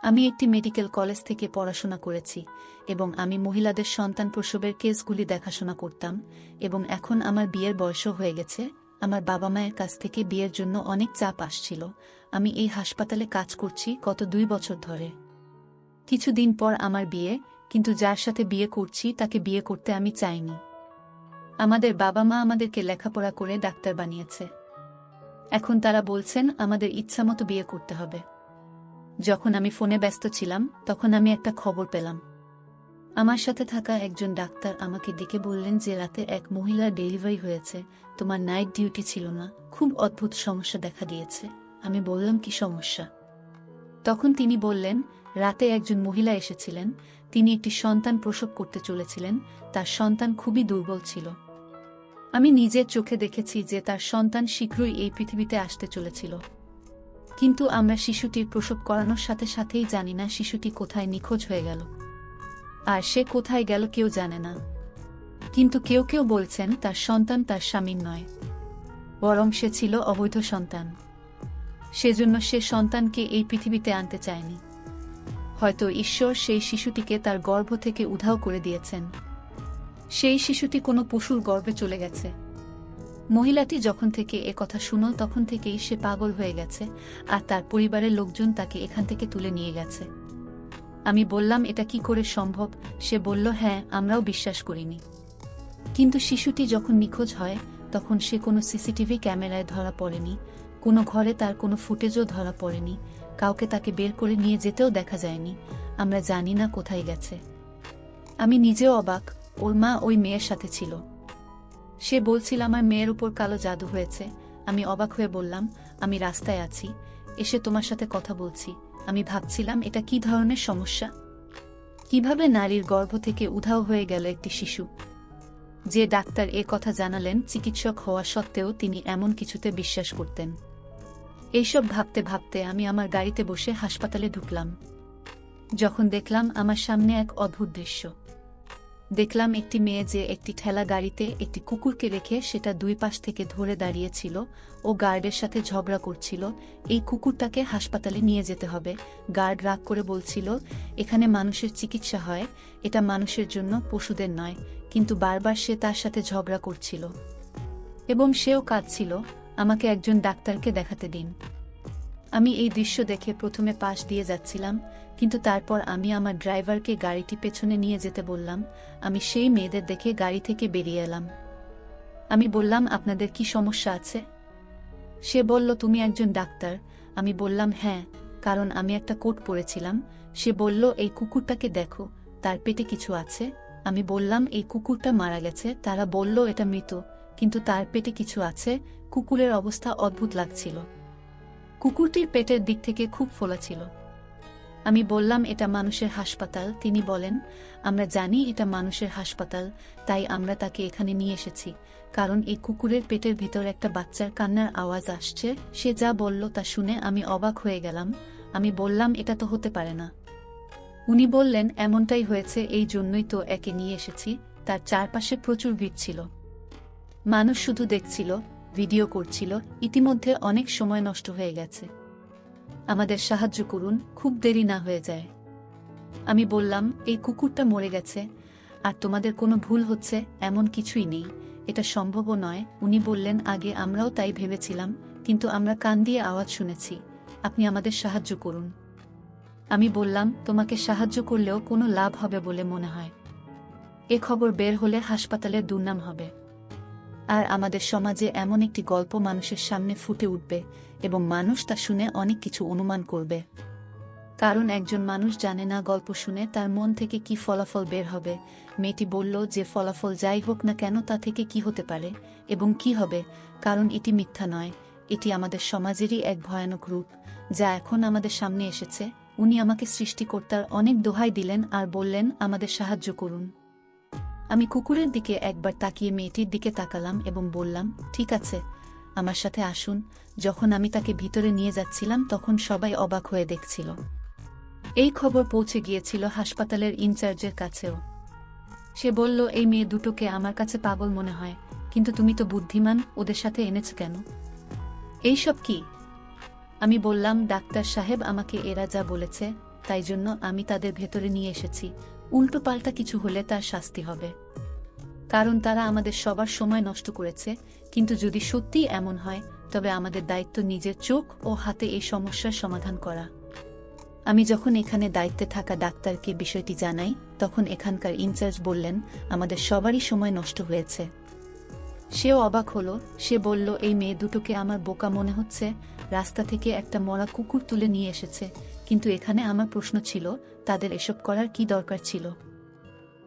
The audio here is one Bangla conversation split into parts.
আমি একটি মেডিকেল কলেজ থেকে পড়াশোনা করেছি এবং আমি মহিলাদের সন্তান প্রসবের কেসগুলি দেখাশোনা করতাম এবং এখন আমার বিয়ের বয়সও হয়ে গেছে। আমার বাবা মায়ের কাছ থেকে বিয়ের জন্য অনেক চাপ আসছিল। আমি এই হাসপাতালে কাজ করছি গত 2 বছর ধরে। কিছুদিন পর আমার বিয়ে, কিন্তু যার সাথে বিয়ে করছি তাকে বিয়ে করতে আমি চাইনি। আমাদের বাবা মা আমাদেরকে লেখাপড়া করে ডাক্তার বানিয়েছে। এখন তারা বলছেন আমাদের ইচ্ছামতো বিয়ে করতে হবে। যখন আমি ফোনে ব্যস্ত ছিলাম তখন আমি একটা খবর পেলাম। আমার সাথে থাকা একজন ডাক্তার আমাকে ডেকে বললেন যে রাতে এক মহিলার ডেলিভারি হয়েছে, তোমার নাইট ডিউটি ছিল না, খুব অদ্ভুত সমস্যা দেখা দিয়েছে। আমি বললাম কি সমস্যা? তখন তিনি বললেন রাতে একজন মহিলা এসেছিলেন, তিনি একটি সন্তান প্রসব করতে চলেছিলেন, তার সন্তান খুবই দুর্বল ছিল। আমি নিজের চোখে দেখেছি যে তার সন্তান শীঘ্রই এই পৃথিবীতে আসতে চলেছিল, কিন্তু আমরা শিশুটির প্রসব করানোর সাথে সাথেই জানি না শিশুটি কোথায় নিখোঁজ হয়ে গেল, আর সে কোথায় গেল কেউ জানে না। কিন্তু কেউ কেউ বলছেন তার সন্তান তার স্বামীর নয়, বরং সে ছিল অবৈধ সন্তান। সেজন্য সে সন্তানকে এই পৃথিবীতে আনতে চায়নি। হয়তো ঈশ্বর সেই শিশুটিকে তার গর্ভ থেকে উধাও করে দিয়েছেন। সেই শিশুটি কোনো পশুর গর্ভে চলে গেছে। মহিলাটি যখন থেকে এ কথা শুনো তখন থেকেই সে পাগল হয়ে গেছে, আর তার পরিবারের লোকজন তাকে এখান থেকে তুলে নিয়ে গেছে। আমি বললাম এটা কি করে সম্ভব? সে বলল হ্যাঁ, আমরাও বিশ্বাস করিনি। কিন্তু শিশুটি যখন নিখোঁজ হয় তখন সে কোনো সিসিটিভি ক্যামেরায় ধরা পড়েনি, কোনো ঘরে তার কোনো ফুটেজও ধরা পড়েনি, কাউকে তাকে বের করে নিয়ে যেতেও দেখা যায়নি। আমরা জানি না কোথায় গেছে। আমি নিজেও অবাক, ওর মা ওই মেয়ের সাথে ছিল। সে বলছিল আমার মেয়ের উপর কালো জাদু হয়েছে। আমি অবাক হয়ে বললাম আমি রাস্তায় আছি, এসে তোমার সাথে কথা বলছি। আমি ভাবছিলাম এটা কি ধরনের সমস্যা, কিভাবে নারীর গর্ভ থেকে উধাও হয়ে গেল একটি শিশু। যে ডাক্তার এ কথা জানালেন চিকিৎসক হওয়া সত্ত্বেও তিনি এমন কিছুতে বিশ্বাস করতেন। এইসব ভাবতে ভাবতে আমি আমার গাড়িতে বসে হাসপাতালে ঢুকলাম। যখন দেখলাম আমার সামনে এক অদ্ভুত দৃশ্য। দেখলাম একটি মেয়ে যে একটি ঠেলা গাড়িতে একটি কুকুরকে রেখে সেটা 2 পাশ থেকে ধরে দাঁড়িয়েছিল। ও গার্ডের সাথে ঝগড়া করছিল, এই কুকুরটাকে হাসপাতালে নিয়ে যেতে হবে। গার্ড রাগ করে বলছিল এখানে মানুষের চিকিৎসা হয়, এটা মানুষের জন্য, পশুদের নয়। কিন্তু বারবার সে তার সাথে ঝগড়া করছিল এবং সেও কাঁদছিল। আমাকে একজন ডাক্তারকে দেখাতে দিন। আমি এই দৃশ্য দেখে প্রথমে পাশ দিয়ে যাচ্ছিলাম, কিন্তু তারপর আমি আমার ড্রাইভারকে গাড়িটি পেছনে নিয়ে যেতে বললাম। আমি সেই মেয়েদের দেখে গাড়ি থেকে বেরিয়ে এলাম। আমি বললাম আপনাদের কি সমস্যা আছে? সে বলল তুমি একজন ডাক্তার। আমি বললাম হ্যাঁ, কারণ আমি একটা কোট পরেছিলাম। সে বলল এই কুকুরটাকে দেখো, তার পেটে কিছু আছে। আমি বললাম এই কুকুরটা মারা গেছে। তারা বলল এটা মৃত, কিন্তু তার পেটে কিছু আছে। কুকুরের অবস্থা অদ্ভুত লাগছিল। কুকুরটির পেটের দিক থেকে খুব ফোলা ছিল। আমি বললাম এটা মানুষের হাসপাতাল। তিনি বলেন আমরা জানি এটা মানুষের হাসপাতাল, তাই আমরা তাকে এখানে নিয়ে এসেছি, কারণ এই কুকুরের পেটের ভিতর একটা বাচ্চার কান্নার আওয়াজ আসছে। সে যা বলল তা শুনে আমি অবাক হয়ে গেলাম। আমি বললাম এটা তো হতে পারে না। উনি বললেন এমনটাই হয়েছে, এই জন্যই তো একে নিয়ে এসেছি। তার চারপাশে প্রচুর ভিড় ছিল, মানুষ শুধু দেখছিল, ভিডিও করছিল। ইতিমধ্যে অনেক সময় নষ্ট হয়ে গেছে, আমাদের সাহায্য করুন, খুব দেরি না হয়ে যায়। আমি বললাম এই কুকুরটা মরে গেছে আর তোমাদের কোনো ভুল হচ্ছে, এমন কিছুই নেই, এটা সম্ভবও নয়। উনি বললেন আগে আমরাও তাই ভেবেছিলাম, কিন্তু আমরা কান দিয়ে আওয়াজ শুনেছি, আপনি আমাদের সাহায্য করুন। আমি বললাম তোমাকে সাহায্য করলেও কোনো লাভ হবে বলে মনে হয়? এ খবর বের হলে হাসপাতালের দুর্নাম হবে, আর আমাদের সমাজে এমন একটি গল্প মানুষের সামনে ফুটে উঠবে এবং মানুষ তা শুনে অনেক কিছু অনুমান করবে। কারণ একজন মানুষ জানে না গল্প শুনে তার মন থেকে কি ফলাফল বের হবে। মেয়েটি বলল যে ফলাফল যাই হোক না কেন তা থেকে কি হতে পারে এবং কি হবে, কারণ এটি মিথ্যা নয়, এটি আমাদের সমাজেরই এক ভয়ানক রূপ যা এখন আমাদের সামনে এসেছে। উনি আমাকে সৃষ্টিকর্তার অনেক দোহাই দিলেন আর বললেন আমাদের সাহায্য করুন। আমি কুকুরের দিকে একবার তাকিয়ে মেয়েটির দিকে তাকালাম এবং বললাম ঠিক আছে, আমার সাথে আসুন। যখন আমি তাকে ভিতরে নিয়ে যাচ্ছিলাম তখন সবাই অবাক হয়ে দেখছিল। এই খবর পৌঁছে গিয়েছিল হাসপাতালের ইনচার্জের কাছেও। সে বলল এই মেয়ে দুটোকে আমার কাছে পাগল মনে হয়, কিন্তু তুমি তো বুদ্ধিমান, ওদের সাথে এনেছ কেন? এইসব কি? আমি বললাম ডাক্তার সাহেব আমাকে এরা যা বলেছে তাই জন্য আমি তাদের ভেতরে নিয়ে এসেছি। উল্টো পাল্টা কিছু হলে তার শাস্তি হবে, কারণ তারা আমাদের সবার সময় নষ্ট করেছে। কিন্তু যদি সত্যিই এমন হয়, তবে আমাদের দায়িত্ব নিজের চোখ ও হাতে এই সমস্যার সমাধান করা। আমি যখন এখানে দায়িত্বে থাকা ডাক্তারকে বিষয়টি জানাই, তখন এখানকার ইনচার্জ বললেন, আমাদের সবারই সময় নষ্ট হয়েছে। সেও অবাক হলো। সে বলল, এই মেয়ে দুটোকে আমার বোকা মনে হচ্ছে, রাস্তা থেকে একটা মরা কুকুর তুলে নিয়ে এসেছে। কিন্তু এখানে আমার প্রশ্ন ছিল, তাদের এসব করার কি দরকার ছিল?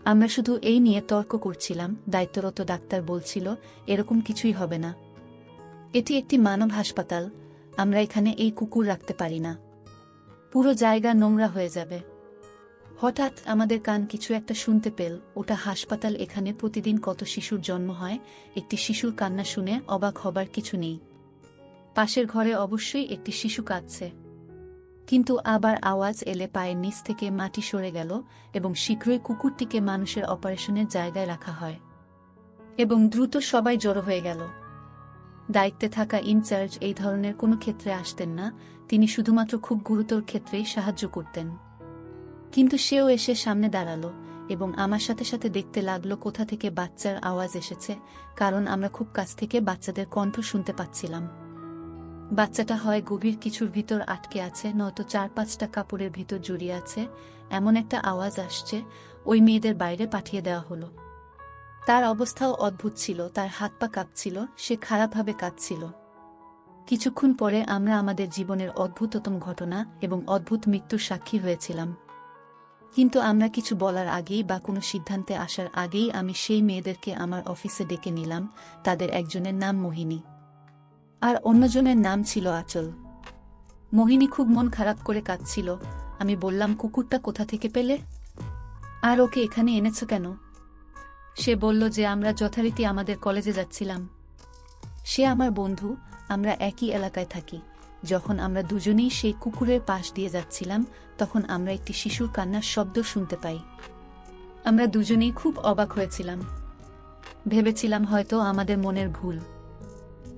আমরা শুধু এই নিয়ে তর্ক করছিলাম। দায়িত্বরত ডাক্তার বলছিল, এরকম কিছুই হবে না, এটি একটি মানব হাসপাতাল, আমরা এখানে এই কুকুর রাখতে পারি না, পুরো জায়গা নোংরা হয়ে যাবে। হঠাৎ আমাদের কান কিছু একটা শুনতে পেল। ওটা হাসপাতাল, এখানে প্রতিদিন কত শিশুর জন্ম হয়, একটি শিশুর কান্না শুনে অবাক হবার কিছু নেই। পাশের ঘরে অবশ্যই একটি শিশু কাঁদছে। কিন্তু আবার আওয়াজ এলে পায়ের নিচ থেকে মাটি সরে গেল এবং শীঘ্রই কুকুরটিকে মানুষের অপারেশনের জায়গায় রাখা হয় এবং দ্রুত সবাই জড়ো হয়ে গেল। দায়িত্বে থাকা ইনচার্জ এই ধরনের কোনো ক্ষেত্রে আসতেন না, তিনি শুধুমাত্র খুব গুরুতর ক্ষেত্রেই সাহায্য করতেন। কিন্তু সেও এসে সামনে দাঁড়ালো এবং আমার সাথে সাথে দেখতে লাগলো কোথা থেকে বাচ্চার আওয়াজ এসেছে, কারণ আমরা খুব কাছ থেকে বাচ্চাদের কণ্ঠ শুনতে পাচ্ছিলাম। বাচ্চাটা হয় গভীর কিছুর ভিতর আটকে আছে, নয়তো 4-5টা কাপড়ের ভিতর জড়িয়ে আছে। এমন একটা আওয়াজ আসছে। ওই মেয়েদের বাইরে পাঠিয়ে দেওয়া হলো। তার অবস্থাও অদ্ভুত ছিল, তার হাত পা কাঁপছিল, সে খারাপভাবে কাঁদছিল। কিছুক্ষণ পরে আমরা আমাদের জীবনের অদ্ভুততম ঘটনা এবং অদ্ভুত মৃত্যুর সাক্ষী হয়েছিলাম। কিন্তু আমরা কিছু বলার আগেই বা কোনো সিদ্ধান্তে আসার আগেই আমি সেই মেয়েদেরকে আমার অফিসে ডেকে নিলাম। তাদের একজনের নাম মোহিনী আর অন্যজনের নাম ছিল আঁচল। মোহিনী খুব মন খারাপ করে কাঁদছিল। আমি বললাম, কুকুরটা কোথা থেকে পেলে, আর ওকে এখানে এনেছ কেন? সে বলল যে আমরা যথারীতি আমাদের কলেজে যাচ্ছিলাম। সে আমার বন্ধু, আমরা একই এলাকায় থাকি। যখন আমরা দুজনেই সেই কুকুরের পাশ দিয়ে যাচ্ছিলাম, তখন আমরা একটি শিশুর কান্নার শব্দ শুনতে পাই। আমরা দুজনেই খুব অবাক হয়েছিলাম, ভেবেছিলাম হয়তো আমাদের মনের ভুল।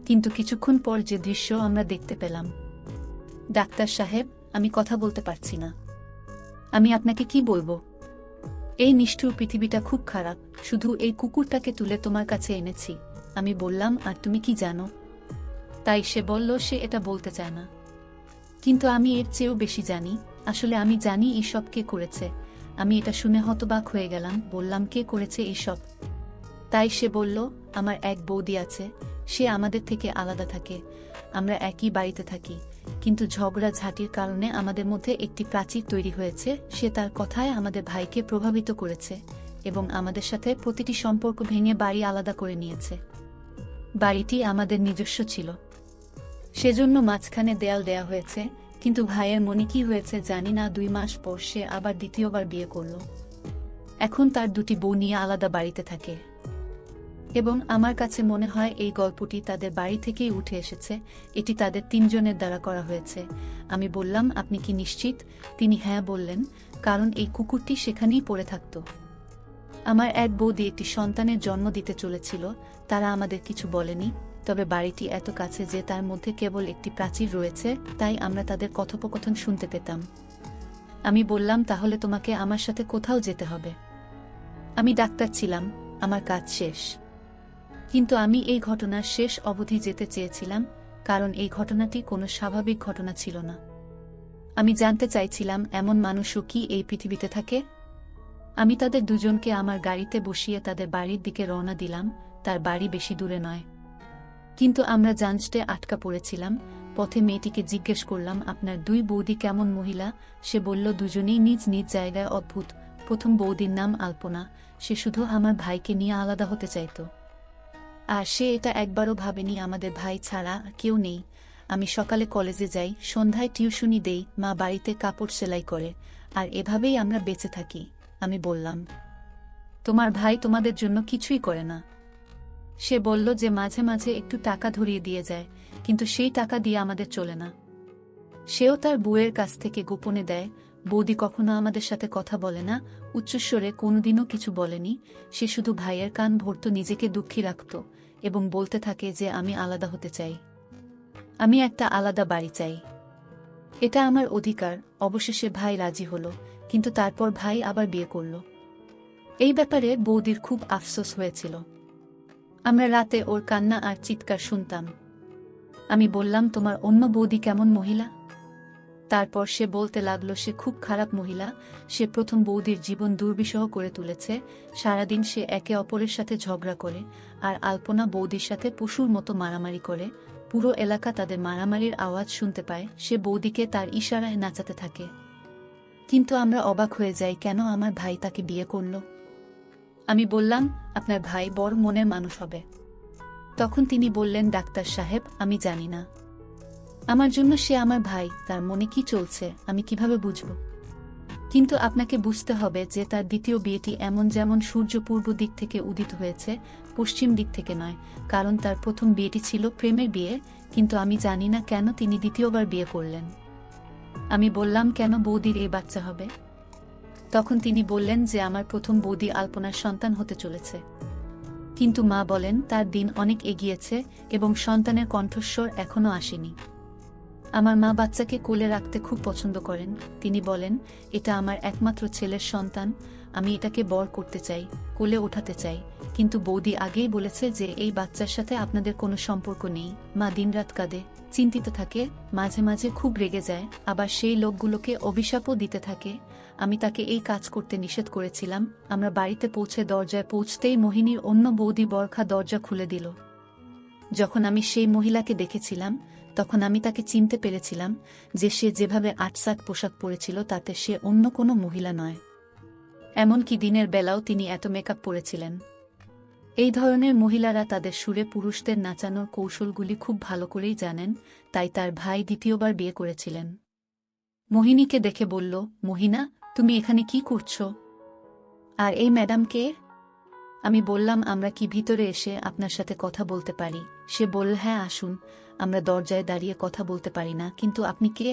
কিন্তু কিছুক্ষণ পর যে দৃশ্য আমরা দেখতে পেলাম, ডাক্তার সাহেব, আমি কথা বলতে পারছি না। আমি আপনাকে কি বলবো? এই নিষ্ঠুর পৃথিবীটা খুব খারাপ। শুধু এই কুকুরটাকে তুলে তোমার কাছে এনেছি। আমি বললাম, আর তুমি কি জানো? তাই সে বলল সে এটা বলতে চায় না। কিন্তু আমি এর চেয়েও বেশি জানি। আসলে আমি জানি এইসব কে করেছে। আমি এটা শুনে হতবাক হয়ে গেলাম। বললাম, কে করেছে এইসব? তাই সে বলল, আমার এক বৌদি আছে, সে আমাদের থেকে আলাদা থাকে। আমরা একই বাড়িতে থাকি, কিন্তু ঝগড়াঝাটির কারণে আমাদের মধ্যে একটি প্রাচীর তৈরি হয়েছে। সে তার কথায় আমাদের ভাইকে প্রভাবিত করেছে এবং আমাদের সাথে প্রতিটি সম্পর্ক ভেঙে বাড়ি আলাদা করে নিয়েছে। বাড়িটি আমাদের নিজস্ব ছিল, সেজন্য মাঝখানে দেয়াল দেয়া হয়েছে। কিন্তু ভাইয়ের মনে কি হয়েছে জানি না, 2 মাস পর সে আবার দ্বিতীয়বার বিয়ে করল। এখন তার 2টি বউ নিয়ে আলাদা বাড়িতে থাকে এবং আমার কাছে মনে হয় এই গল্পটি তাদের বাড়ি থেকেই উঠে এসেছে। এটি তাদের 3 জনের দ্বারা করা হয়েছে। আমি বললাম, আপনি কি নিশ্চিত? তিনি হ্যাঁ বললেন, কারণ এই কুকুরটি সেখানেই পড়ে থাকত। আমার এক বৌদি একটি সন্তানের জন্ম দিতে চলেছিল। তারা আমাদের কিছু বলেনি, তবে বাড়িটি এত কাছে যে তার মধ্যে কেবল একটি প্রাচীর রয়েছে, তাই আমরা তাদের কথোপকথন শুনতে পেতাম। আমি বললাম, তাহলে তোমাকে আমার সাথে কোথাও যেতে হবে। আমি ডাক্তার ছিলাম, আমার কাজ শেষ। কিন্তু আমি এই ঘটনার শেষ অবধি যেতে চেয়েছিলাম, কারণ এই ঘটনাটি কোনো স্বাভাবিক ঘটনা ছিল না। আমি জানতে চাইছিলাম, এমন মানুষও কি এই পৃথিবীতে থাকে? আমি তাদের দুজনকে আমার গাড়িতে বসিয়ে তাদের বাড়ির দিকে রওনা দিলাম। তার বাড়ি বেশি দূরে নয়, কিন্তু আমরা জাঞ্চটে আটকা পড়েছিলাম। পথে মেয়েটিকে জিজ্ঞেস করলাম, আপনার 2 বৌদি কেমন মহিলা? সে বলল, দুজনেই নিজ নিজ জায়গায় অদ্ভুত। প্রথম বৌদির নাম আলপনা। সে শুধু আমার ভাইকে নিয়ে আলাদা হতে চাইত, আর সে এটা একবারও ভাবেনি আমাদের ভাই ছাড়া কেউ নেই। আমি সকালে কলেজে যাই, সন্ধ্যায় টিউশনি দেই, মা বাড়িতে কাপড় সেলাই করে, আর এভাবেই আমরা বেঁচে থাকি। আমি বললাম, তোমার ভাই তোমাদের জন্য কিছুই করে না? সে বলল যে মাঝে মাঝে একটু টাকা ধরিয়ে দিয়ে যায়, কিন্তু সেই টাকা দিয়ে আমাদের চলে না। সেও তার বউয়ের কাছ থেকে গোপনে দেয়। বৌদি কখনো আমাদের সাথে কথা বলে না, উচ্চস্বরে কোনোদিনও কিছু বলেনি। সে শুধু ভাইয়ের কান ভরত, নিজেকে দুঃখী রাখত এবং বলতে থাকে যে আমি আলাদা হতে চাই, আমি একটা আলাদা বাড়ি চাই। এটা আমার অধিকার। অবশেষে ভাই রাজি হলো, কিন্তু তারপর ভাই আবার বিয়ে করল। এই ব্যাপারে বৌদির খুব আফসোস হয়েছিল। আমরা রাতে ওর কান্না আর চিৎকার শুনতাম। আমি বললাম, তোমার অন্য বৌদি কেমন মহিলা? তারপর সে বলতে লাগলো, সে খুব খারাপ মহিলা। সে প্রথম বৌদির জীবন দুর্বিষহ করে তুলেছে। সারাদিন সে একে অপরের সাথে ঝগড়া করে, আর আলপনা বৌদির সাথে পশুর মতো মারামারি করে। পুরো এলাকা তাদের মারামারির আওয়াজ শুনতে পায়। সে বৌদিকে তার ইশারায় নাচাতে থাকে। কিন্তু আমরা অবাক হয়ে যাই, কেন আমার ভাই তাকে বিয়ে করল? আমি বললাম, আপনার ভাই বড় মনের মানুষ হবে। তখন তিনি বললেন, ডাক্তার সাহেব, আমি জানি না। আমার জন্য সে আমার ভাই, তার মনে কি চলছে আমি কিভাবে বুঝব? কিন্তু আপনাকে বুঝতে হবে যে তার দ্বিতীয় বিয়েটি এমন যেমন সূর্য পূর্ব দিক থেকে উদিত হয়েছে, পশ্চিম দিক থেকে নয়। কারণ তার প্রথম বিয়েটি ছিল প্রেমের বিয়ে, কিন্তু আমি জানি না কেন তিনি দ্বিতীয়বার বিয়ে করলেন। আমি বললাম, কেন বৌদির এই বাচ্চা হবে? তখন তিনি বললেন যে আমার প্রথম বৌদি আলপনার সন্তান হতে চলেছে। কিন্তু মা বলেন তার দিন অনেক এগিয়েছে এবং সন্তানের কণ্ঠস্বর এখনো আসেনি। আমার মা বাচ্চাকে কোলে রাখতে খুব পছন্দ করেন। তিনি বলেন, এটা আমার একমাত্র ছেলের সন্তান, আমি এটাকে বর করতে চাই, কোলে ওঠাতে চাই। কিন্তু বৌদি আগেই বলেছে যে এই বাচ্চার সাথে আপনাদের কোনো সম্পর্ক নেই। মা দিনরাত কাঁদে, চিন্তিত থাকে, মাঝে মাঝে খুব রেগে যায়, আবার সেই লোকগুলোকে অভিশাপও দিতে থাকে। আমি তাকে এই কাজ করতে নিষেধ করেছিলাম। আমরা বাড়িতে পৌঁছে দরজায় পৌঁছতেই মোহিনীর অন্য বৌদি বরখা দরজা খুলে দিল। যখন আমি সেই মহিলাকে দেখেছিলাম, তখন আমি তাকে চিনতে পেরেছিলাম যে সে যেভাবে আটসাট পোশাক পরেছিল তাতে সে অন্য কোনো মহিলা নয়। এমনকি দিনের বেলাও তিনি এত মেকআপ পরেছিলেন। এই ধরনের মহিলারা তাদের সুরে পুরুষদের নাচানোর কৌশলগুলি খুব ভালো করেই জানেন, তাই তার ভাই দ্বিতীয়বার বিয়ে করেছিলেন। মোহিনীকে দেখে বলল, মোহিনা, তুমি এখানে কি করছো? আর এই ম্যাডাম কে? আমি বললাম, আমরা কি ভিতরে এসে আপনার সাথে কথা বলতে পারি? সে বলল, হ্যাঁ আসুন। আমরা দরজায় দাঁড়িয়ে কথা বলতে পারি না, কিন্তু আপনি কে?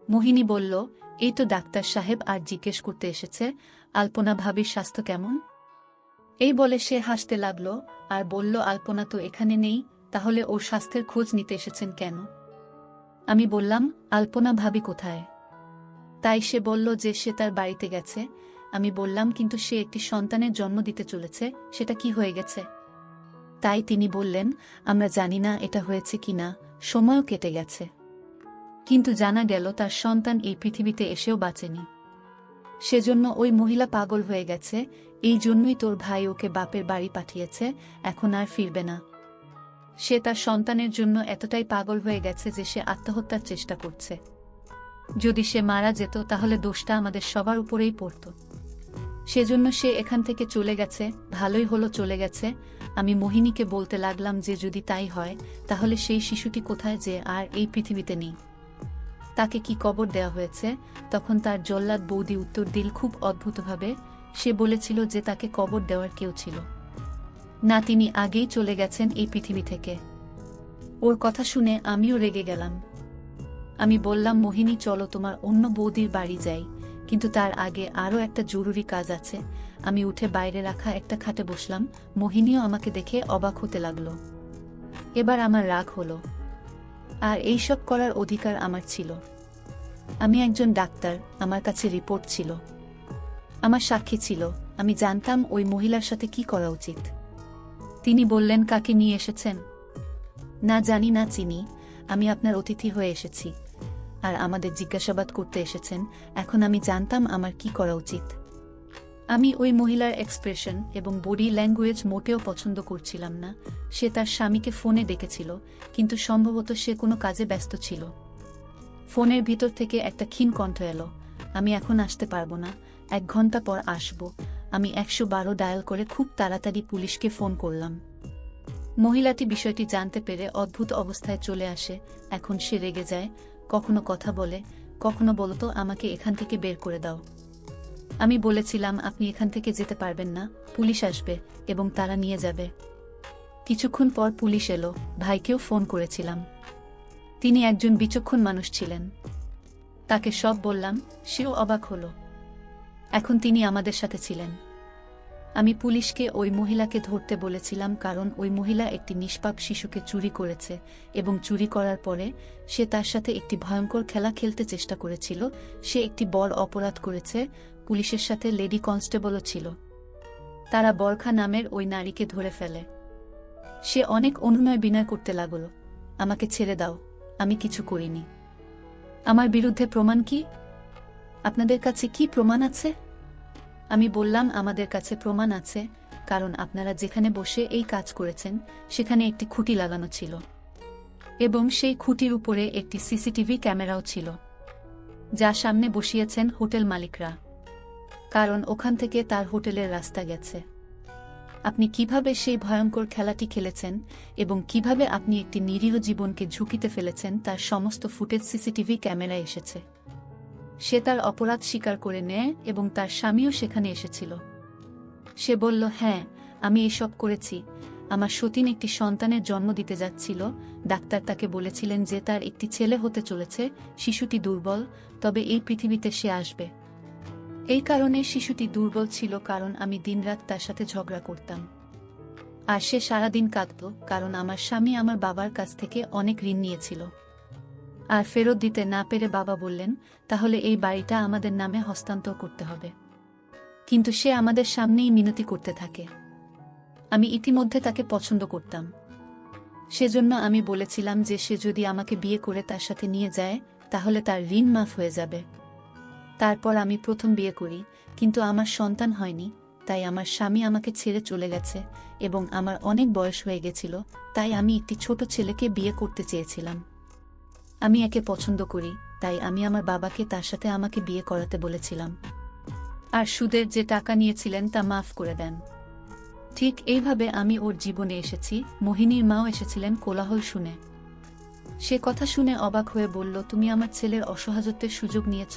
মোহিনী বলল, এই তো ডাক্তার সাহেব, আর জিজ্ঞেস করতে এসেছে আলপনা ভাবির স্বাস্থ্য কেমন। এই বলে সে হাসতে লাগলো আর বলল, আলপনা তো এখানে নেই, তাহলে ওর স্বাস্থ্যের খোঁজ নিতে এসেছেন কেন? আমি বললাম, আলপনা ভাবি কোথায়? তাই সে বলল যে সে তার বাড়িতে গেছে। আমি বললাম, কিন্তু সে একটি সন্তানের জন্ম দিতে চলেছে, সেটা কি হয়ে গেছে? তাই তিনি বললেন, আমরা জানি না এটা হয়েছে কিনা, সময়ও কেটে গেছে। কিন্তু জানা গেল তার সন্তান এই পৃথিবীতে এসেও বাঁচেনি। সেজন্য ওই মহিলা পাগল হয়ে গেছে। এই জন্যই তোর ভাই ওকে বাপের বাড়ি পাঠিয়েছে, এখন আর ফিরবে না। সে তার সন্তানের জন্য এতটাই পাগল হয়ে গেছে যে সে আত্মহত্যার চেষ্টা করছে। যদি সে মারা যেত তাহলে দোষটা আমাদের সবার উপরেই পড়ত। সেজন্য সে এখান থেকে চলে গেছে। ভালোই হলো চলে গেছে। আমি মোহিনীকে বলতে লাগলাম যে যদি তাই হয় তাহলে সেই শিশুটি কোথায় যে আর এই পৃথিবীতে নেই? তাকে কি কবর দেওয়া হয়েছে? তখন তার জল্লাদ বৌদি উত্তর দিল খুব অদ্ভুতভাবে। সে বলেছিল যে তাকে কবর দেওয়ার কেউ ছিল না, তিনি আগেই চলে গেছেন এই পৃথিবী থেকে। ওর কথা শুনে আমিও রেগে গেলাম। আমি বললাম, মোহিনী, চলো তোমার অন্য বৌদির বাড়ি যাই, কিন্তু তার আগে আরও একটা জরুরি কাজ আছে। আমি উঠে বাইরে রাখা একটা খাটে বসলাম। মোহিনীও আমাকে দেখে অবাক হতে লাগলো। এবার আমার রাগ হলো, আর এইসব করার অধিকার আমার ছিল। আমি একজন ডাক্তার, আমার কাছে রিপোর্ট ছিল, আমার সাক্ষী ছিল। আমি জানতাম ওই মহিলার সাথে কি করা উচিত। তিনি বললেন, কাকে নিয়ে এসেছেন? না জানি না চিনি, আমি আপনার অতিথি হয়ে এসেছি আর আমাদের জিজ্ঞাসাবাদ করতে এসেছেন। এখন আমি জানতাম আমার কি করা উচিত। আমি ওই মহিলার এক্সপ্রেশন এবং বডি ল্যাঙ্গুয়েজ মোটেও পছন্দ করছিলাম না। সে তার স্বামীকে ফোনে ডেকেছিল, কিন্তু সম্ভবত সে কোনো কাজে ব্যস্ত ছিল। ফোনের ভিতর থেকে একটা ক্ষীণ কণ্ঠ এলো, আমি এখন আসতে পারবো না, 1 ঘন্টা পর আসব। আমি 112 ডায়াল করে খুব তাড়াতাড়ি পুলিশকে ফোন করলাম। মহিলাটি বিষয়টি জানতে পেরে অদ্ভুত অবস্থায় চলে আসে। এখন সে রেগে যায়, কখনো কথা বলে, কখনো বলতো আমাকে এখান থেকে বের করে দাও। আমি বলেছিলাম, আপনি এখান থেকে যেতে পারবেন না, পুলিশ আসবে এবং তারা নিয়ে যাবে। কিছুক্ষণ পর পুলিশ এলো। ভাইকেও ফোন করেছিলাম, তিনি একজন বিচক্ষণ মানুষ ছিলেন। তাকে সব বললাম, সেও অবাক হলো। এখন তিনি আমাদের সাথে ছিলেন। আমি পুলিশকে ওই মহিলাকে ধরতে বলেছিলাম কারণ ওই মহিলা একটি নিষ্পাপ শিশুকে চুরি করেছে এবং চুরি করার পরে সে তার সাথে একটি ভয়ঙ্কর খেলা খেলতে চেষ্টা করেছিল। সে একটি বড় অপরাধ করেছে। পুলিশের সাথে লেডি কনস্টেবলও ছিল। তারা বরখা নামের ওই নারীকে ধরে ফেলে। সে অনেক অনুনয় বিনয় করতে লাগল, আমাকে ছেড়ে দাও, আমি কিছু করিনি। আমার বিরুদ্ধে প্রমাণ কি? আপনাদের কাছে কি প্রমাণ আছে? আমি বললাম, আমাদের কাছে প্রমাণ আছে, কারণ আপনারা যেখানে বসে এই কাজ করেছেন সেখানে একটি খুঁটি লাগানো ছিল এবং সেই খুঁটির উপরে একটি সিসিটিভি ক্যামেরাও ছিল, যা সামনে বসিয়েছেন হোটেল মালিকরা, কারণ ওখান থেকে তার হোটেলের রাস্তা গেছে। আপনি কিভাবে সেই ভয়ঙ্কর খেলাটি খেলেছেন এবং কিভাবে আপনি একটি নিরীহ জীবনকে ঝুঁকিতে ফেলেছেন তার সমস্ত ফুটেজ সিসিটিভি ক্যামেরায় এসেছে। সে তার অপরাধ স্বীকার করে নেয় এবং তার স্বামীও সেখানে এসেছিল। সে বলল, হ্যাঁ, আমি এসব করেছি। আমার সতীন একটি সন্তানের জন্ম দিতে যাচ্ছিল। ডাক্তার তাকে বলেছিলেন যে তার একটি ছেলে হতে চলেছে। শিশুটি দুর্বল, তবে এই পৃথিবীতে সে আসবে। এই কারণে শিশুটি দুর্বল ছিল, কারণ আমি দিনরাত তার সাথে ঝগড়া করতাম। আর সে সারাদিন কাঁদত, কারণ আমার স্বামী আমার বাবার কাছ থেকে অনেক ঋণ নিয়েছিল আর ফেরত দিতে না পেরে বাবা বললেন, তাহলে এই বাড়িটা আমাদের নামে হস্তান্তর করতে হবে। কিন্তু সে আমাদের সামনেই মিনতি করতে থাকে। আমি ইতিমধ্যে তাকে পছন্দ করতাম। সেজন্য আমি বলেছিলাম যে সে যদি আমাকে বিয়ে করে তার সাথে নিয়ে যায় তাহলে তার ঋণ মাফ হয়ে যাবে। তারপর আমি প্রথম বিয়ে করি, কিন্তু আমার সন্তান হয়নি। তাই আমার স্বামী আমাকে ছেড়ে চলে গেছে এবং আমার অনেক বয়স হয়ে গেছিল। তাই আমি একটি ছোট ছেলেকে বিয়ে করতে চেয়েছিলাম। আমি একে পছন্দ করি, তাই আমি আমার বাবাকে তার সাথে আমাকে বিয়ে করাতে বলেছিলাম। আর সুদের যে টাকা নিয়েছিলেন তা মাফ করে দেন। ঠিক এইভাবে আমি ওর জীবনে এসেছি। মোহিনীর মাও এসেছিলেন কোলাহল শুনে। সে কথা শুনে অবাক হয়ে বলল, তুমি আমার ছেলের অসহায়ত্বের সুযোগ নিয়েছ,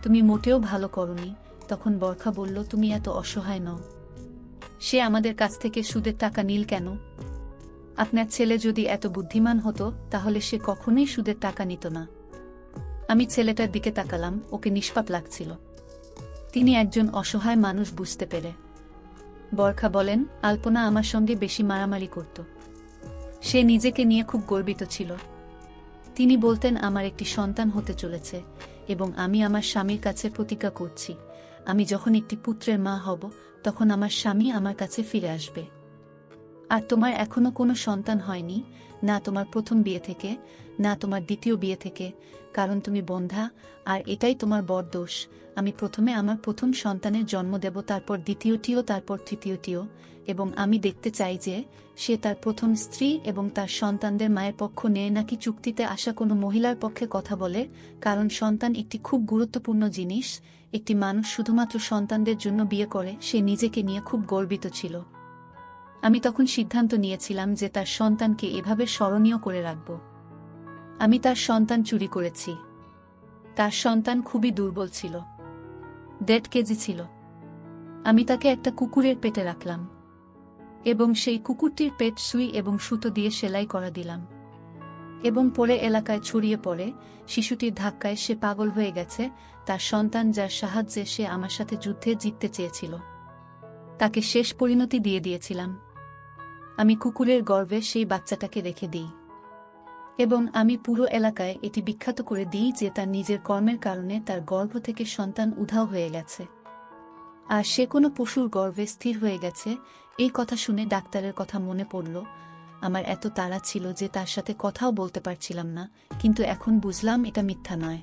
তুমি মোটেও ভালো করনি। তখন বরখা বলল, তুমি এত অসহায় নও। সে আমাদের কাছ থেকে সুদের টাকা নিল কেন? আপনার ছেলে যদি এত বুদ্ধিমান হতো তাহলে সে কখনোই সুদের টাকা নিত না। আমি ছেলেটার দিকে তাকালাম, ওকে নিষ্পাপ লাগছিল। তিনি একজন অসহায় মানুষ বুঝতে পেরে। বরখা বলেন, আলপনা আমার সঙ্গে বেশি মারামারি করত। সে নিজেকে নিয়ে খুব গর্বিত ছিল। তিনি বলতেন, আমার একটি সন্তান হতে চলেছে এবং আমি আমার স্বামীর কাছে প্রতিজ্ঞা করছি, আমি যখন একটি পুত্রের মা হব তখন আমার স্বামী আমার কাছে ফিরে আসবে। আর তোমার এখনো কোনো সন্তান হয়নি, না তোমার প্রথম বিয়ে থেকে, না তোমার দ্বিতীয় বিয়ে থেকে, কারণ তুমি বন্ধ্যা। আর এটাই তোমার বড় দোষ। আমি প্রথমে আমার প্রথম সন্তানের জন্ম দেব, তারপর দ্বিতীয়টিও, তারপর তৃতীয়টিও, এবং আমি দেখতে চাই যে সে তার প্রথম স্ত্রী এবং তার সন্তানদের মায়ের পক্ষ নেয় নাকি চুক্তিতে আসা কোনো মহিলার পক্ষে কথা বলে, কারণ সন্তান একটি খুব গুরুত্বপূর্ণ জিনিস। একটি মানুষ শুধুমাত্র সন্তানদের জন্য বিয়ে করে। সে নিজেকে নিয়ে খুব গর্বিত ছিল। আমি তখন সিদ্ধান্ত নিয়েছিলাম যে তার সন্তানকে এভাবে স্মরণীয় করে রাখব। আমি তার সন্তান চুরি করেছি। তার সন্তান খুবই দুর্বল ছিল, 1.5 কেজি ছিল। আমি তাকে একটা কুকুরের পেটে রাখলাম এবং সেই কুকুরটির পেট সুই এবং সুতো দিয়ে সেলাই করা দিলাম এবং পরে এলাকায় ছড়িয়ে পড়ে। শিশুটির ধাক্কায় সে পাগল হয়ে গেছে। তার সন্তান, যার সাহায্যে সে আমার সাথে যুদ্ধে জিততে চেয়েছিল, তাকে শেষ পরিণতি দিয়ে দিয়েছিলাম। আমি কুকুরের গর্ভে সেই বাচ্চাটাকে রেখে দিই এবং আমি পুরো এলাকায় এটি বিখ্যাত করে দিই যে তার নিজের কর্মের কারণে তার গর্ভ থেকে সন্তান উধাও হয়ে গেছে আর সে কোনো পশুর গর্ভে স্থির হয়ে গেছে। এই কথা শুনে ডাক্তারের কথা মনে পড়ল। আমার এত তাড়া ছিল যে তার সাথে কথাও বলতে পারছিলাম না, কিন্তু এখন বুঝলাম এটা মিথ্যা নয়।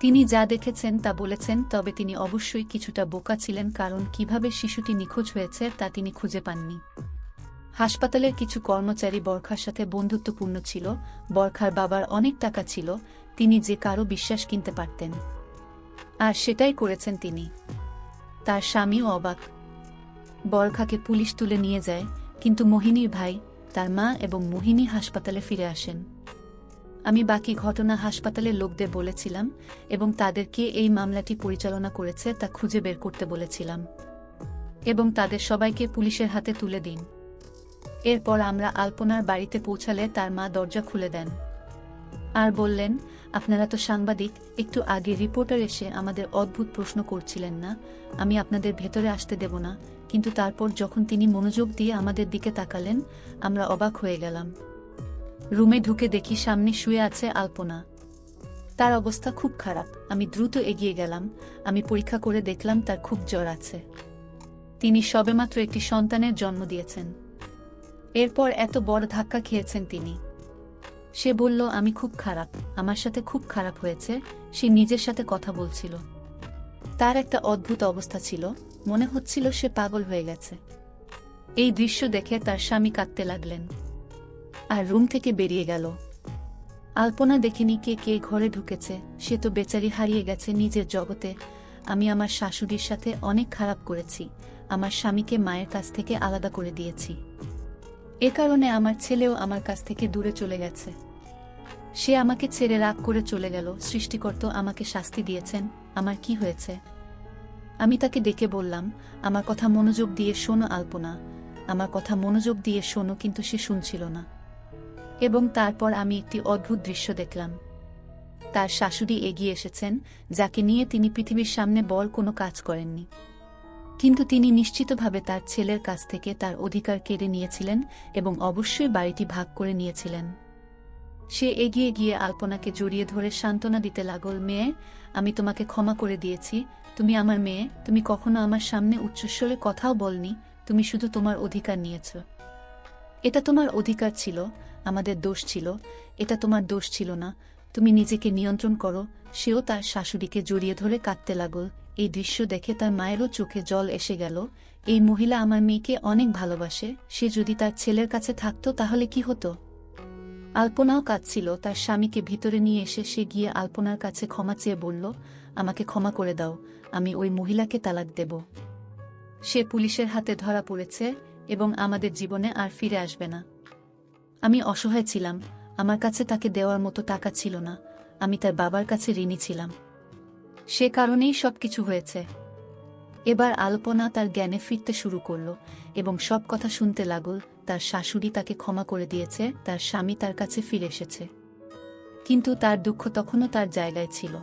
তিনি যা দেখেছেন তা বলেছেন, তবে তিনি অবশ্যই কিছুটা বোকা ছিলেন, কারণ কিভাবে শিশুটি নিখোঁজ হয়েছে তা তিনি খুঁজে পাননি। হাসপাতালের কিছু কর্মচারী বরখার সাথে বন্ধুত্বপূর্ণ ছিল। বরখার বাবার অনেক টাকা ছিল, তিনি যে কারো বিশ্বাস কিনতে পারতেন, আর সেটাই করেছেন তিনি। তার স্বামীও অবাক। বরখাকে পুলিশ তুলে নিয়ে যায়, কিন্তু মোহিনীর ভাই, তার মা এবং মোহিনী হাসপাতালে ফিরে আসেন। আমি বাকি ঘটনা হাসপাতালের লোকদের বলেছিলাম এবং তাদেরকে এই মামলাটি পরিচালনা করেছে তা খুঁজে বের করতে বলেছিলাম এবং তাদের সবাইকে পুলিশের হাতে তুলে দিন। এরপর আমরা আলপনার বাড়িতে পৌঁছালে তার মা দরজা খুলে দেন। আর বললেন, আপনারা তো সাংবাদিক, একটু আগে রিপোর্টার এসে আমাদের অদ্ভুত প্রশ্ন করছিলেন না, আমি আপনাদের ভেতরে আসতে দেব না, কিন্তু তারপর যখন তিনি মনোযোগ দিয়ে আমাদের দিকে তাকালেন, আমরা অবাক হয়ে গেলাম। রুমে ঢুকে দেখি সামনে শুয়ে আছে আলপনা। তার অবস্থা খুব খারাপ। আমি দ্রুত এগিয়ে গেলাম। আমি পরীক্ষা করে দেখলাম তার খুব জ্বর আছে। তিনি সবেমাত্র একটি সন্তানের জন্ম দিয়েছেন। এরপর এত বড় ধাক্কা খেয়েছেন তিনি। সে বলল, আমি খুব খারাপ, আমার সাথে খুব খারাপ হয়েছে। সে নিজের সাথে কথা বলছিল। তার একটা অদ্ভুত অবস্থা ছিল, মনে হচ্ছিল সে পাগল হয়ে গেছে। এই দৃশ্য দেখে তার স্বামী কাঁদতে লাগলেন আর রুম থেকে বেরিয়ে গেল। আলপনা দেখেনি কে কে ঘরে ঢুকেছে, সে তো বেচারি হারিয়ে গেছে নিজের জগতে। আমি আমার শাশুড়ির সাথে অনেক খারাপ করেছি, আমার স্বামীকে মায়ের কাছ থেকে আলাদা করে দিয়েছি। এ কারণে আমার ছেলেও আমার কাছ থেকে দূরে চলে গেছে। সে আমাকে ছেড়ে রাগ করে চলে গেল। সৃষ্টিকর্তা আমাকে শাস্তি দিয়েছেন। আমার কি হয়েছে? আমি তাকে ডেকে বললাম, আমার কথা মনোযোগ দিয়ে শোনো আলপনা, আমার কথা মনোযোগ দিয়ে শোনো, কিন্তু সে শুনছিল না। এবং তারপর আমি একটি অদ্ভুত দৃশ্য দেখলাম। তার শাশুড়ি এগিয়ে এসেছেন, যাকে নিয়ে তিনি পৃথিবীর সামনে বড় কোনো কাজ করেননি, কিন্তু তিনি নিশ্চিতভাবে তার ছেলের কাছ থেকে তার অধিকার কেড়ে নিয়েছিলেন এবং অবশ্যই বাড়িটি ভাগ করে নিয়েছিলেন। সে এগিয়ে গিয়ে আলপনাকে জড়িয়ে ধরে সান্ত্বনা দিতে লাগল, মেয়ে, আমি তোমাকে ক্ষমা করে দিয়েছি, তুমি আমার মেয়ে, তুমি কখনো আমার সামনে উচ্চস্বরে কথাও বলনি, তুমি শুধু তোমার অধিকার নিয়েছ। এটা তোমার অধিকার ছিল, আমাদের দোষ ছিল, এটা তোমার দোষ ছিল না, তুমি নিজেকে নিয়ন্ত্রণ করো। সেও তার শাশুড়িকে জড়িয়ে ধরে কাঁদতে লাগল। এই দৃশ্য দেখে তার মায়েরও চোখে জল এসে গেল। এই মহিলা আমার মেয়েকে অনেক ভালোবাসে, সে যদি তার ছেলের কাছে থাকতো তাহলে কি হতো? আলপনাও কাঁদছিল। তার স্বামীকে ভিতরে নিয়ে এসে সে গিয়ে আলপনার কাছে ক্ষমা চেয়ে বলল, আমাকে ক্ষমা করে দাও, আমি ওই মহিলাকে তালাক দেব। সে পুলিশের হাতে ধরা পড়েছে এবং আমাদের জীবনে আর ফিরে আসবে না। আমি অসহায় ছিলাম, আমার কাছে তাকে দেওয়ার মতো টাকা ছিল না, আমি তার বাবার কাছে ঋণী ছিলাম। সে কারণেই সবকিছু হয়েছে। এবার আলপনা তার জ্ঞানে ফিরতে শুরু করল এবং সব কথা শুনতে লাগল। তার শাশুড়ি তাকে ক্ষমা করে দিয়েছে, তার স্বামী তার কাছে ফিরে এসেছে, কিন্তু তার দুঃখ তখনও তার জায়গায় ছিল।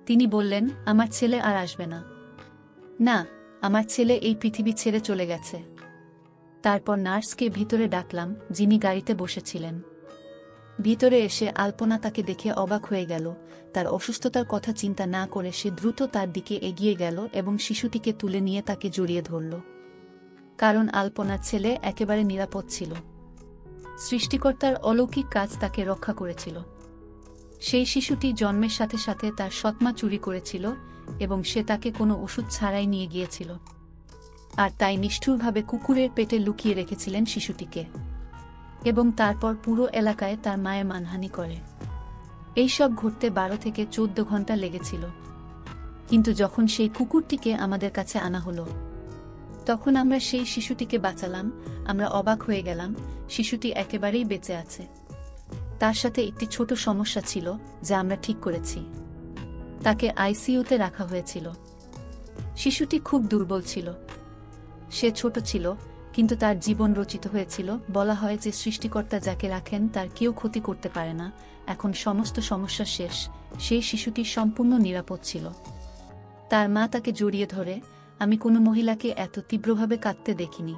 তিনি বললেন, আমার ছেলে আর আসবে না। না, আমার ছেলে এই পৃথিবী ছেড়ে চলে গেছে। তারপর নার্সকে ভিতরে ডাকলাম, যিনি গাড়িতে বসেছিলেন। ভিতরে এসে আলপনা তাকে দেখে অবাক হয়ে গেল। তার অসুস্থতার কথা চিন্তা না করে সে দ্রুত তার দিকে এগিয়ে গেল এবং শিশুটিকে তুলে নিয়ে তাকে জড়িয়ে ধরল, কারণ আলপনার ছেলে একেবারে নিরাপদ ছিল। সৃষ্টিকর্তার অলৌকিক কাজ তাকে রক্ষা করেছিল। সেই শিশুটি জন্মের সাথে সাথে তার সৎমা চুরি করেছিল এবং সে তাকে কোনো ওষুধ ছাড়াই নিয়ে গিয়েছিল, আর তাই নিষ্ঠুরভাবে কুকুরের পেটে লুকিয়ে রেখেছিলেন শিশুটিকে, এবং তারপর পুরো এলাকায় তার মায়ের মানহানি করে। এইসব ঘটতে 12 থেকে 14 ঘন্টা লেগেছিল। কিন্তু যখন সেই কুকুরটিকে আমাদের কাছে আনা হলো, তখন আমরা সেই শিশুটিকে বাঁচালাম। আমরা অবাক হয়ে গেলাম, শিশুটি একেবারেই বেঁচে আছে। তার সাথে একটি ছোট সমস্যা ছিল যা আমরা ঠিক করেছি। তাকে আইসিইউতে রাখা হয়েছিল। শিশুটি খুব দুর্বল ছিল, সে ছোট ছিল, কিন্তু তার জীবন রচিত হয়েছিল। বলা হয় যে সৃষ্টিকর্তা যাকে রাখেন তার কেউ ক্ষতি করতে পারে না। এখন সমস্ত সমস্যা শেষ, সেই শিশুটি সম্পূর্ণ নিরাপদ ছিল। তার মা তাকে জড়িয়ে ধরে, আমি কোনো মহিলাকে এত তীব্রভাবে কাঁদতে দেখিনি।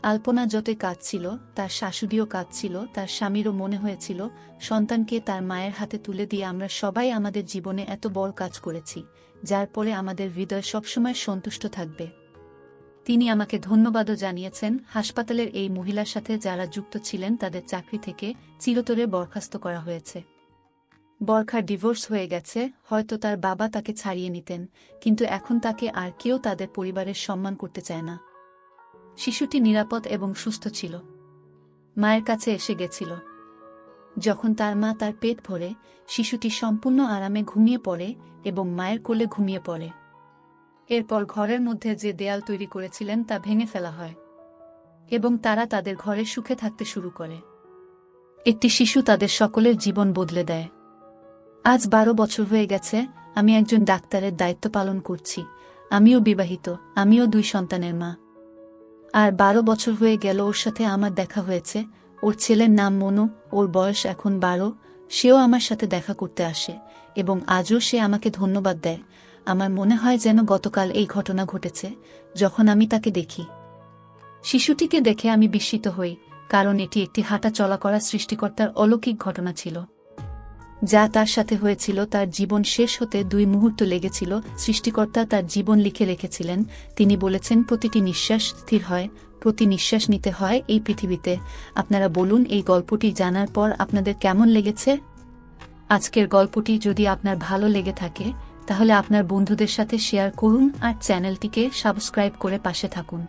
আলপনা যতই কাঁদছিল, তার শাশুড়িও কাঁদছিল, তার স্বামীরও মনে হয়েছিল সন্তানকে তার মায়ের হাতে তুলে দিয়ে আমরা সবাই আমাদের জীবনে এত বড় কাজ করেছি, যার পরে আমাদের হৃদয় সবসময় সন্তুষ্ট থাকবে। তিনি আমাকে ধন্যবাদও জানিয়েছেন। হাসপাতালের এই মহিলার সাথে যারা যুক্ত ছিলেন তাদের চাকরি থেকে চিরতরে বরখাস্ত করা হয়েছে। বরখার ডিভোর্স হয়ে গেছে, হয়তো তার বাবা তাকে ছাড়িয়ে নিতেন, কিন্তু এখন তাকে আর কেউ তাদের পরিবারের সম্মান করতে চায় না। শিশুটি নিরাপদ এবং সুস্থ ছিল, মায়ের কাছে এসে গেছিল। যখন তার মা তার পেট ভরে, শিশুটি সম্পূর্ণ আরামে ঘুমিয়ে পড়ে এবং মায়ের কোলে ঘুমিয়ে পড়ে। এরপর ঘরের মধ্যে যে দেয়াল তৈরি করেছিলেন তা ভেঙে ফেলা হয় এবং তারা তাদের ঘরে সুখে থাকতে শুরু করে। একটি শিশু তাদের সকলের জীবন বদলে দেয়। আজ 12 বছর হয়ে গেছে আমি একজন ডাক্তারের দায়িত্ব পালন করছি। আমিও বিবাহিত, আমিও 2 সন্তানের মা। আর 12 বছর হয়ে গেল ওর সাথে আমার দেখা হয়েছে। ওর ছেলের নাম মনু, ওর বয়স এখন 12। সেও আমার সাথে দেখা করতে আসে এবং আজও সে আমাকে ধন্যবাদ দেয়। আমার মনে হয় যেন গতকাল এই ঘটনা ঘটেছে যখন আমি তাকে দেখি। শিশুটিকে দেখে আমি বিস্মিত হই, কারণ এটি একটি হাঁটা চলা করা সৃষ্টিকর্তার অলৌকিক ঘটনা ছিল। যা তার সাথে হয়েছিল তার জীবন শেষ হতে 2 মুহূর্ত লেগেছিল। সৃষ্টিকর্তা তার জীবন লিখে রেখেছিলেন। তিনি বলেছেন প্রতিটি নিঃশ্বাস স্থির হয়, প্রতি নিঃশ্বাস নিতে হয় এই পৃথিবীতে। আপনারা বলুন, এই গল্পটি জানার পর আপনাদের কেমন লেগেছে? আজকের গল্পটি যদি আপনার ভালো লেগে থাকে তাহলে আপনার বন্ধুদের সাথে শেয়ার করুন আর চ্যানেলটিকে সাবস্ক্রাইব করে পাশে থাকুন।